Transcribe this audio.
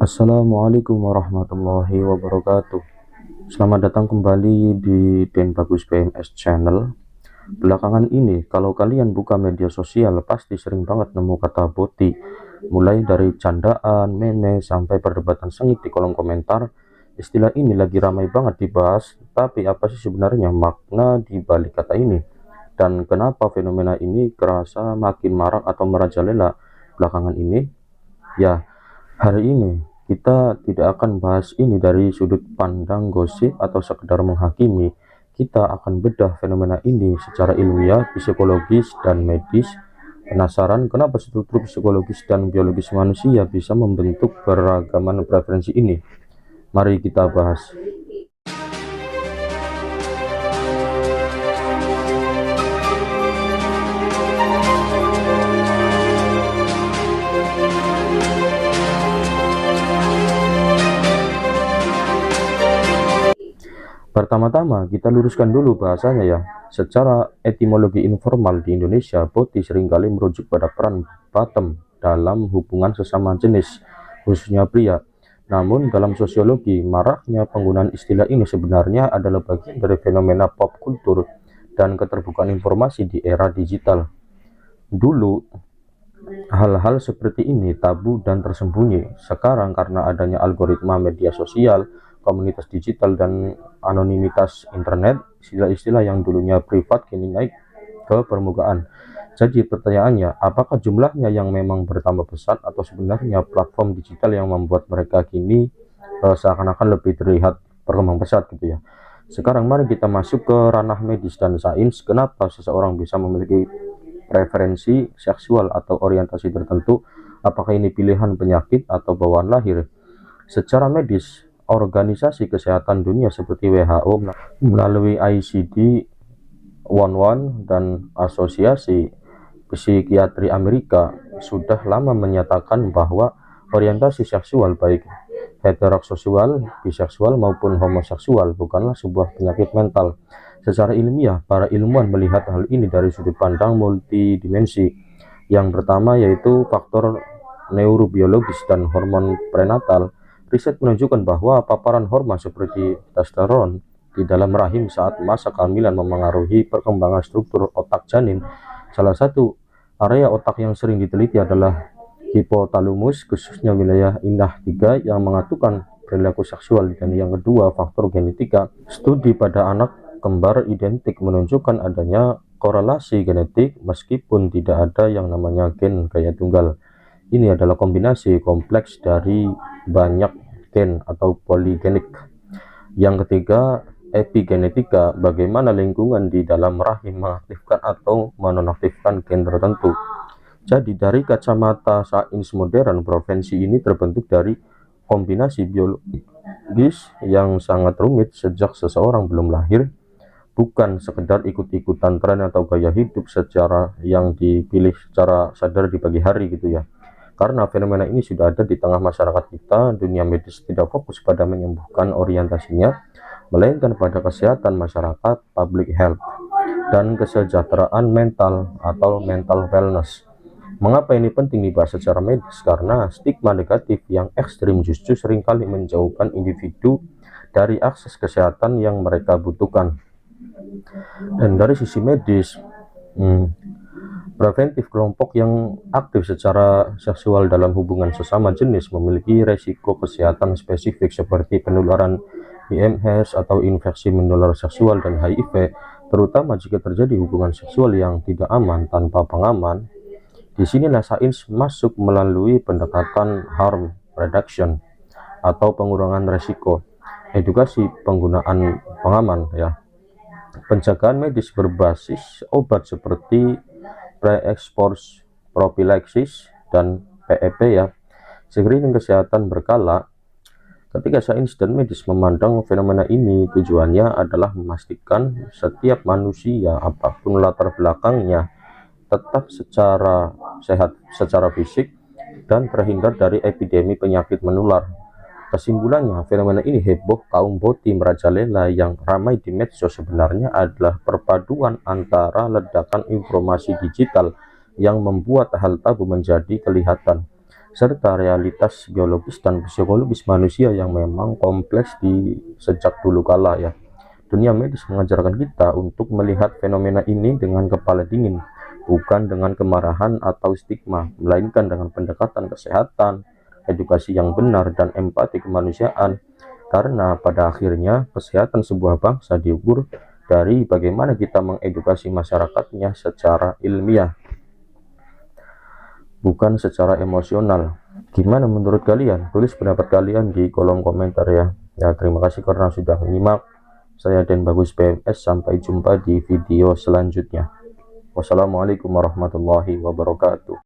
Assalamualaikum warahmatullahi wabarakatuh. Selamat datang kembali di Den Bagus PMS Channel. Belakangan ini, kalau kalian buka media sosial, pasti sering banget nemu kata boti. Mulai dari candaan, meme, sampai perdebatan sengit di kolom komentar. Istilah ini lagi ramai banget dibahas, tapi apa sih sebenarnya makna di balik kata ini? Dan kenapa fenomena ini kerasa makin marak atau merajalela belakangan ini? Ya, hari ini kita tidak akan bahas ini dari sudut pandang gosip atau sekedar menghakimi. Kita akan bedah fenomena ini secara ilmiah, psikologis, dan medis. Penasaran kenapa struktur psikologis dan biologis manusia bisa membentuk beragaman preferensi ini? Mari kita bahas. Pertama-tama, kita luruskan dulu bahasanya ya. Secara etimologi informal di Indonesia, boti seringkali merujuk pada peran bottom dalam hubungan sesama jenis, khususnya pria. Namun, dalam sosiologi, maraknya penggunaan istilah ini sebenarnya adalah bagian dari fenomena pop kultur dan keterbukaan informasi di era digital. Dulu, hal-hal seperti ini tabu dan tersembunyi. Sekarang, karena adanya algoritma media sosial, komunitas digital, dan anonimitas internet, istilah-istilah yang dulunya privat kini naik ke permukaan. Jadi pertanyaannya, apakah jumlahnya yang memang bertambah pesat atau sebenarnya platform digital yang membuat mereka kini seakan-akan lebih terlihat berkembang pesat gitu ya. Sekarang mari kita masuk ke ranah medis dan sains. Kenapa seseorang bisa memiliki preferensi seksual atau orientasi tertentu? Apakah ini pilihan penyakit atau bawaan lahir? Secara medis, Organisasi Kesehatan Dunia seperti WHO melalui ICD-11 dan Asosiasi Psikiatri Amerika sudah lama menyatakan bahwa orientasi seksual baik heteroseksual, biseksual maupun homoseksual bukanlah sebuah penyakit mental. Secara ilmiah, para ilmuwan melihat hal ini dari sudut pandang multidimensi. Yang pertama yaitu faktor neurobiologis dan hormon prenatal. Riset menunjukkan bahwa paparan hormon seperti testosteron di dalam rahim saat masa kehamilan memengaruhi perkembangan struktur otak janin. Salah satu area otak yang sering diteliti adalah hipotalamus, khususnya wilayah indah 3 yang mengaturkan perilaku seksual, dan yang kedua faktor genetika. Studi pada anak kembar identik menunjukkan adanya korelasi genetik meskipun tidak ada yang namanya gen gaya tunggal. Ini adalah kombinasi kompleks dari banyak gen atau poligenik. Yang ketiga, epigenetika, bagaimana lingkungan di dalam rahim mengaktifkan atau menonaktifkan gen tertentu. Jadi dari kacamata sains modern, preferensi ini terbentuk dari kombinasi biologis yang sangat rumit sejak seseorang belum lahir, bukan sekedar ikut-ikutan tren atau gaya hidup secara yang dipilih secara sadar di pagi hari gitu ya. Karena fenomena ini sudah ada di tengah masyarakat kita, dunia medis tidak fokus pada menyembuhkan orientasinya, melainkan pada kesehatan masyarakat, public health, dan kesejahteraan mental atau mental wellness. Mengapa ini penting dibahas secara medis? Karena stigma negatif yang ekstrim justru seringkali menjauhkan individu dari akses kesehatan yang mereka butuhkan. Dan dari sisi medis, preventif, kelompok yang aktif secara seksual dalam hubungan sesama jenis memiliki resiko kesehatan spesifik seperti penularan IMS atau infeksi menular seksual dan HIV, terutama jika terjadi hubungan seksual yang tidak aman tanpa pengaman. Disinilah sains masuk melalui pendekatan harm reduction atau pengurangan resiko, edukasi penggunaan pengaman ya, pencegahan medis berbasis obat seperti pre-exposure prophylaxis dan PEP ya, screening kesehatan berkala. Ketika sains dan medis memandang fenomena ini, tujuannya adalah memastikan setiap manusia apapun latar belakangnya tetap secara sehat secara fisik dan terhindar dari epidemi penyakit menular. Kesimpulannya, fenomena ini heboh kaum boti merajalela yang ramai di medsos sebenarnya adalah perpaduan antara ledakan informasi digital yang membuat hal tabu menjadi kelihatan, serta realitas biologis dan psikologis manusia yang memang kompleks di sejak dulu kala ya. Dunia medis mengajarkan kita untuk melihat fenomena ini dengan kepala dingin, bukan dengan kemarahan atau stigma, melainkan dengan pendekatan kesehatan, edukasi yang benar, dan empati kemanusiaan. Karena pada akhirnya kesehatan sebuah bangsa diukur dari bagaimana kita mengedukasi masyarakatnya secara ilmiah, bukan secara emosional. Gimana menurut kalian? Tulis pendapat kalian di kolom komentar ya. Ya, terima kasih karena sudah menyimak. Saya Den Bagus PMS, sampai jumpa di video selanjutnya. Wassalamualaikum warahmatullahi wabarakatuh.